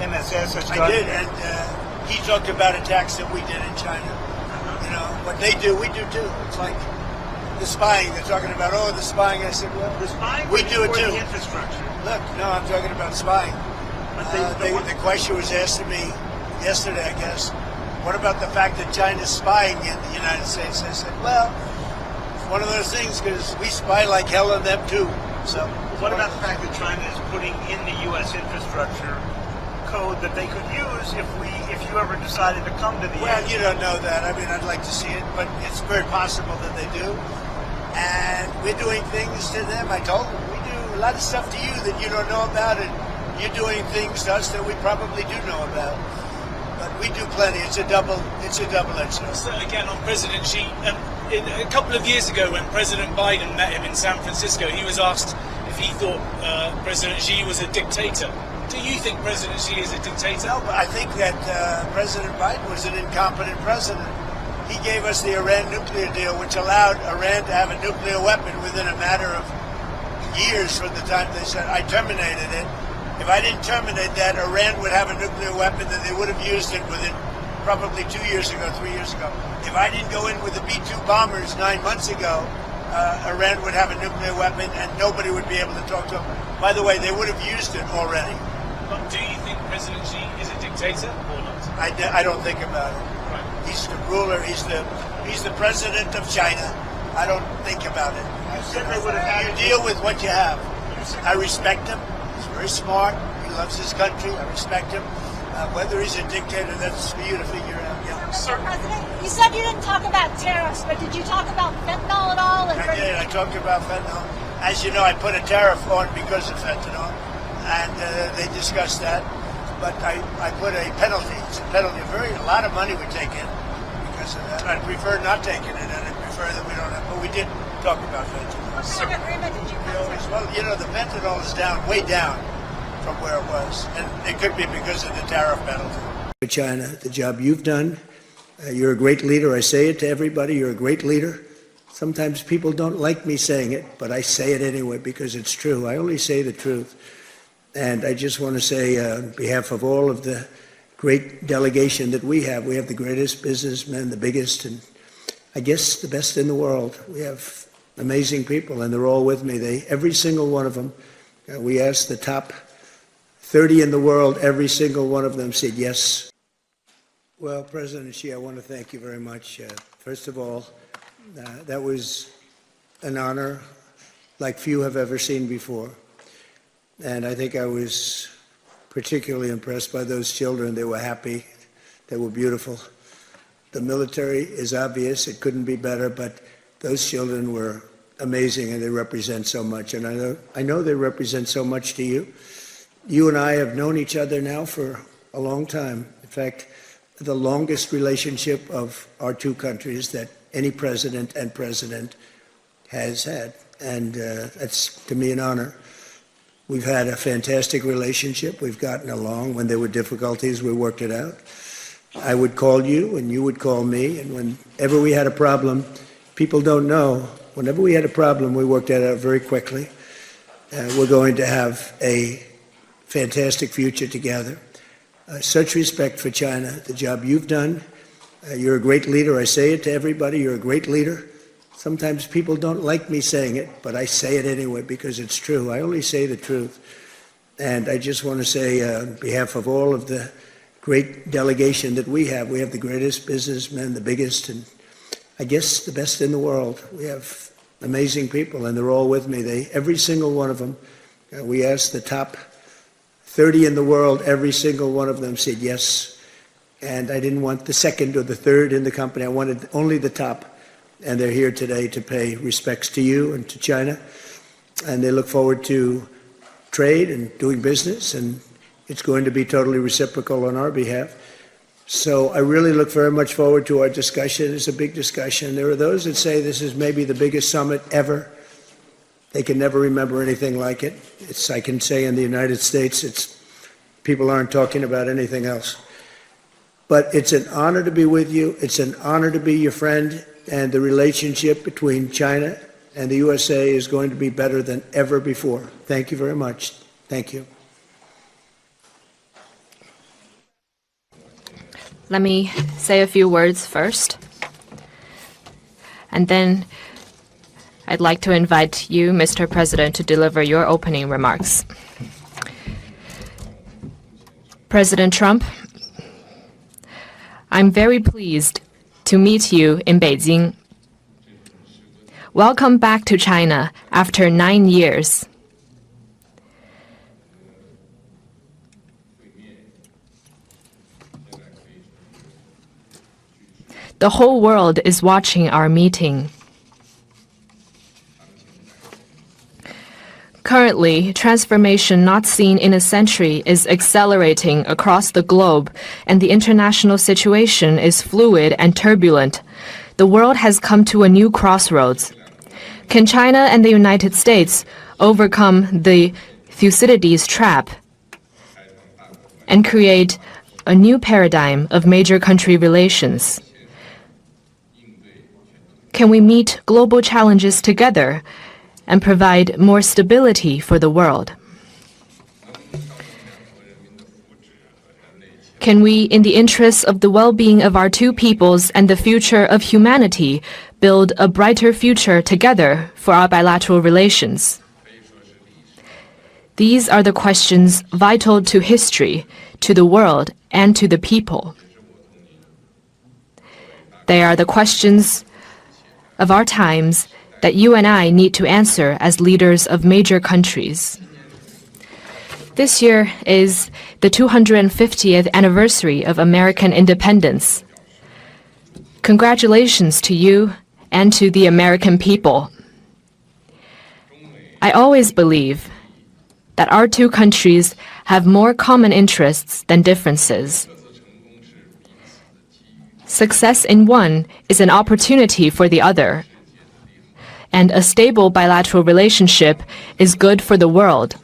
MSS has done. I did, and he talked about attacks that we did in China. You know, what they do, we do too. It's like the spying. They're talking about, the spying. I said, well, The spying we do it too. The infrastructure. Look, no, I'm talking about spying. The question was asked to me yesterday, I guess, what about the fact that China's spying in the United States? I said, well, it's one of those things because we spy like hell on them too. So, what about the fact that China is putting in the U.S. infrastructure code that they could use if you ever decided to come to the Well, end? you don't know that. I mean, I'd like to see it, but it's very possible that they do. And we're doing things to them. I told them we do a lot of stuff to you that you don't know about, and you're doing things to us that we probably do know about. But we do plenty. It's a double-edged sword. So again, on President Xi, a couple of years ago when President Biden met him in San Francisco, he was asked if he thought President Xi was a dictator. Do you think President Xi is a dictator? No, but I think that President Biden was an incompetent president. He gave us the Iran nuclear deal, which allowed Iran to have a nuclear weapon within a matter of years from the time they said, I terminated it. If I didn't terminate that, Iran would have a nuclear weapon, then they would have used it within probably 2 years ago, 3 years ago. If I didn't go in with the B-2 bombers 9 months ago, Iran would have a nuclear weapon and nobody would be able to talk to them. By the way, they would have used it already. But do you think President Xi is a dictator or not? I don't think about it. Right. He's the ruler. He's the president of China. I don't think about it. You deal with what you have. I respect him. He's very smart. He loves his country. I respect him. Whether he's a dictator, that's for you to figure out. Yeah. Mr. President, you said you didn't talk about tariffs, but did you talk about fentanyl at all? I did. I talked about fentanyl. As you know, I put a tariff on because of fentanyl, and they discussed that. But I put a penalty. It's a penalty. A lot of money we take in because of that. I'd prefer not taking it, and I'd prefer that we don't have. But we did talk about fentanyl. What kind of agreement did you come to? Well, you know, the fentanyl is down, way down from where it was, and it could be because of the tariff penalty. China, the job you've done, you're a great leader. I say it to everybody. You're a great leader. Sometimes people don't like me saying it, but I say it anyway because it's true. I only say the truth. And I just want to say, on behalf of all of the great delegation that we have the greatest businessmen, the biggest, and I guess the best in the world. We have amazing people, and they're all with me. Every single one of them, we asked the top 30 in the world, every single one of them said yes. Well, President Xi, I want to thank you very much. First of all, that was an honor like few have ever seen before. And I think I was particularly impressed by those children. They were happy. They were beautiful. The military is obvious. It couldn't be better, but those children were amazing, and they represent so much. And I know they represent so much to you. You and I have known each other now for a long time. In fact, the longest relationship of our two countries that any president and president has had. And that's, to me, an honor. We've had a fantastic relationship. We've gotten along. When there were difficulties, we worked it out. I would call you, and you would call me. And whenever we had a problem, people don't know, whenever we had a problem, we worked that out very quickly. We're going to have a fantastic future together. Such respect for China, the job you've done. You're a great leader. I say it to everybody. You're a great leader. Sometimes people don't like me saying it, but I say it anyway because it's true. I only say the truth. And I just want to say, on behalf of all of the great delegation that we have the greatest businessmen, the biggest, and I guess the best in the world. We have amazing people, and they're all with me. Every single one of them, we asked the top 30 in the world, every single one of them said yes. And I didn't want the second or the third in the company. I wanted only the top. And they're here today to pay respects to you and to China. And they look forward to trade and doing business, and it's going to be totally reciprocal on our behalf. So I really look very much forward to our discussion. It's a big discussion. There are those that say this is maybe the biggest summit ever. They can never remember anything like it. I can say in the United States, people aren't talking about anything else. But it's an honor to be with you. It's an honor to be your friend. And the relationship between China and the USA is going to be better than ever before. Thank you very much. Thank you. Let me say a few words first. And then I'd like to invite you, Mr. President, to deliver your opening remarks. President Trump, I'm very pleased to meet you in Beijing. Welcome back to China after 9 years. The whole world is watching our meeting. Currently, transformation not seen in a century is accelerating across the globe, and the international situation is fluid and turbulent. The world has come to a new crossroads. Can China and the United States overcome the Thucydides trap and create a new paradigm of major country relations? Can we meet global challenges together and provide more stability for the world? Can we, in the interests of the well-being of our two peoples and the future of humanity, build a brighter future together for our bilateral relations? These are the questions vital to history, to the world, and to the people. They are the questions of our times that you and I need to answer as leaders of major countries. This year is the 250th anniversary of American independence. Congratulations to you and to the American people. I always believe that our two countries have more common interests than differences. Success in one is an opportunity for the other, and a stable bilateral relationship is good for the world.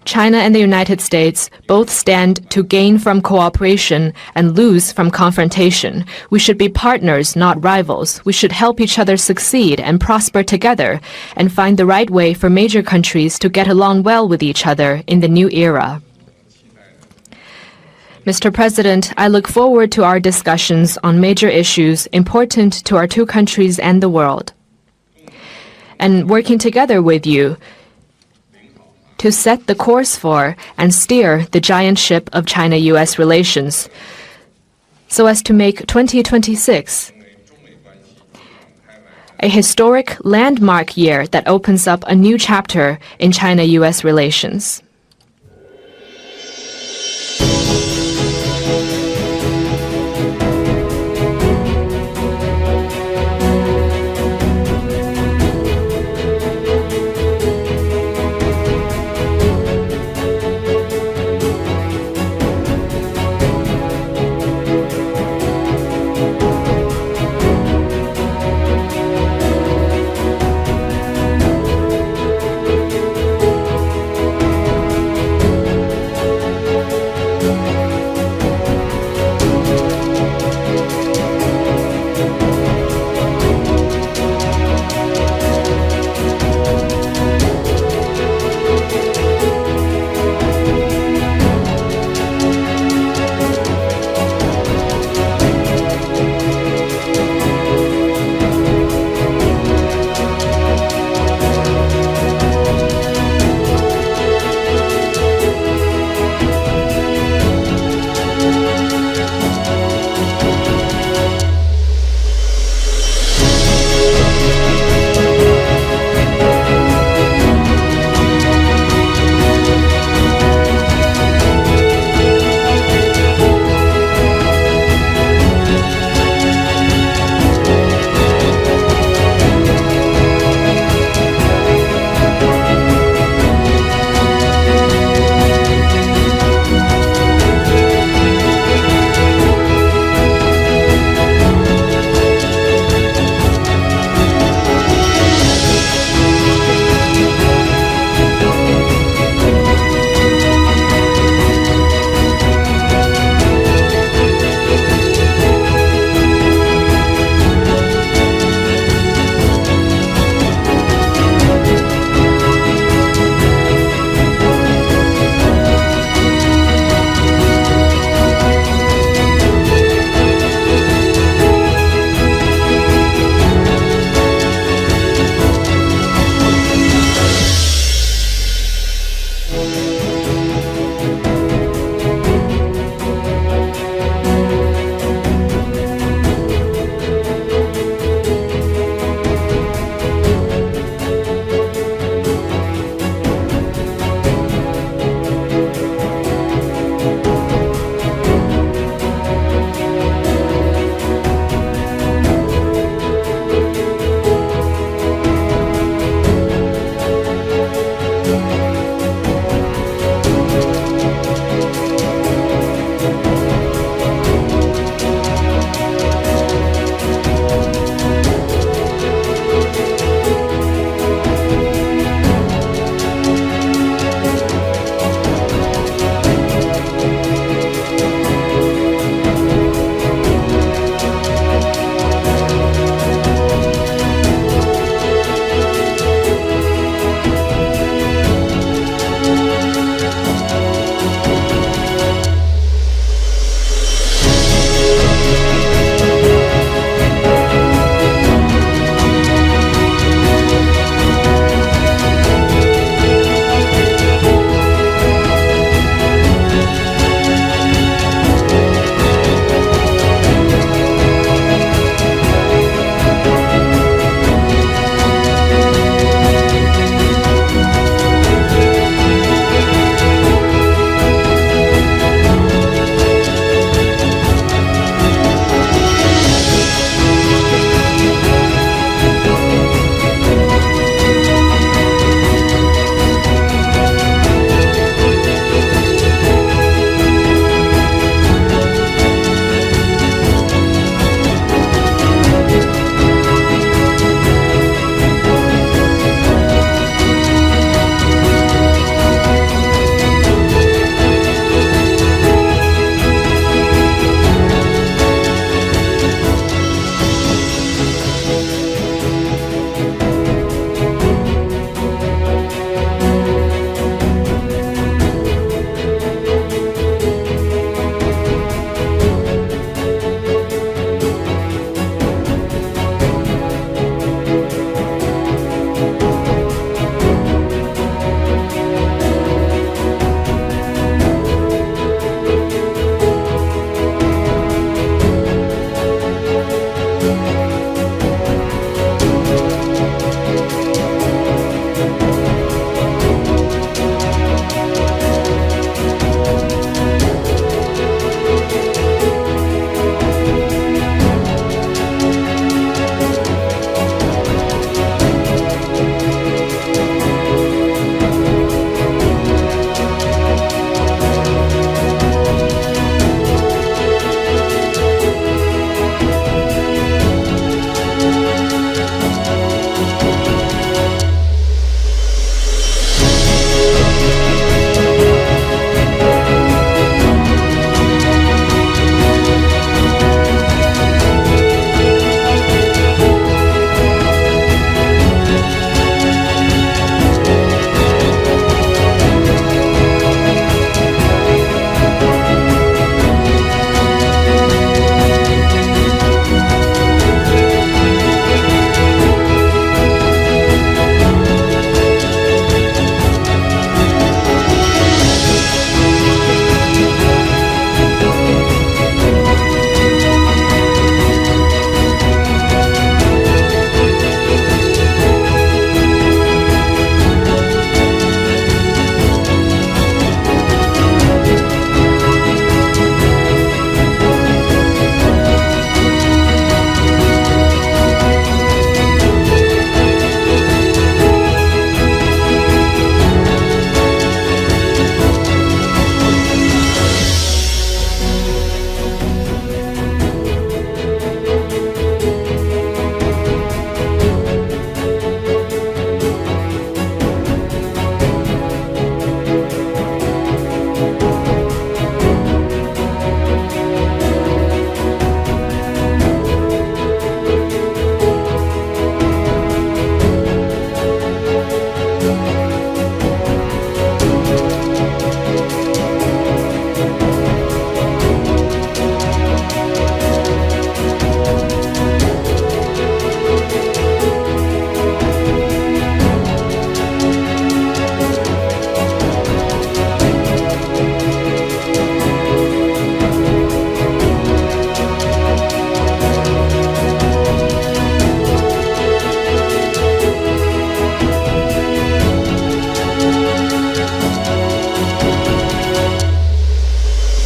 China and the United States both stand to gain from cooperation and lose from confrontation. We should be partners, not rivals. We should help each other succeed and prosper together and find the right way for major countries to get along well with each other in the new era. Mr. President, I look forward to our discussions on major issues important to our two countries and the world, and working together with you to set the course for and steer the giant ship of China-U.S. relations so as to make 2026 a historic landmark year that opens up a new chapter in China-U.S. relations.